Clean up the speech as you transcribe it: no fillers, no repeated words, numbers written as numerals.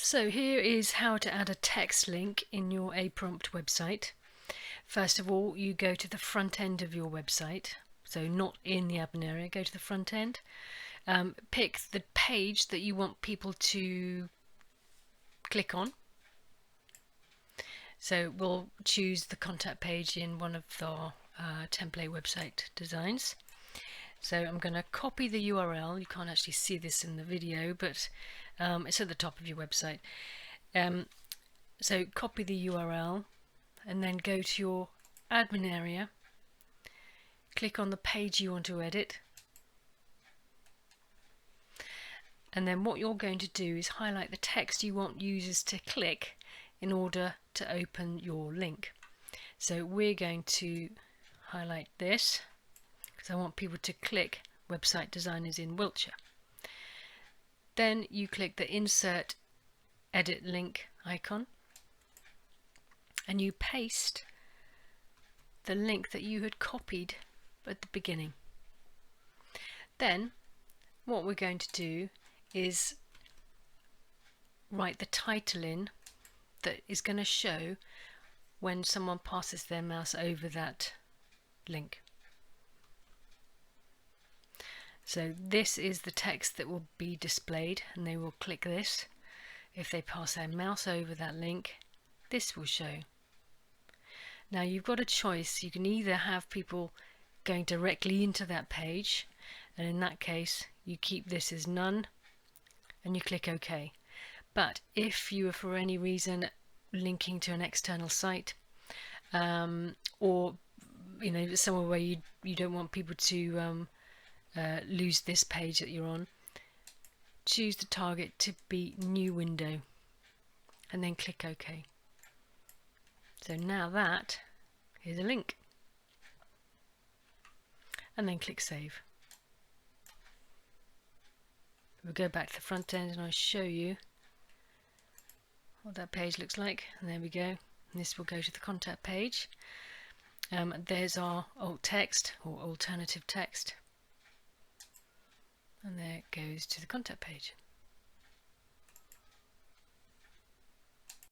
So here is how to add a text link in your aPrompt website. First of all, you go to the front end of your website, so not in the admin area, go to the front end. Pick the page that you want people to click on. So we'll choose the contact page in one of our template website designs. So I'm going to copy the URL. You can't actually see this in the video, but it's at the top of your website. So copy the URL and then go to your admin area, click on the page you want to edit, and then what you're going to do is highlight the text you want users to click in order to open your link. So we're going to highlight this because I want people to click Website Designers in Wiltshire. Then you click the Insert Edit Link icon and you paste the link that you had copied at the beginning. Then what we're going to do is write the title in that is going to show when someone passes their mouse over that link. So this is the text that will be displayed, and they will click this. If they pass their mouse over that link, this will show. Now you've got a choice. You can either have people going directly into that page, and in that case you keep this as none and you click OK. But if you are for any reason linking to an external site, or somewhere where you don't want people to lose this page that you're on, choose the target to be new window and then click OK. So now that is a link, and then click Save. We'll go back to the front end and I'll show you what that page looks like, and there we go. And this will go to the contact page. There's our alt text or alternative text, and there it goes to the contact page.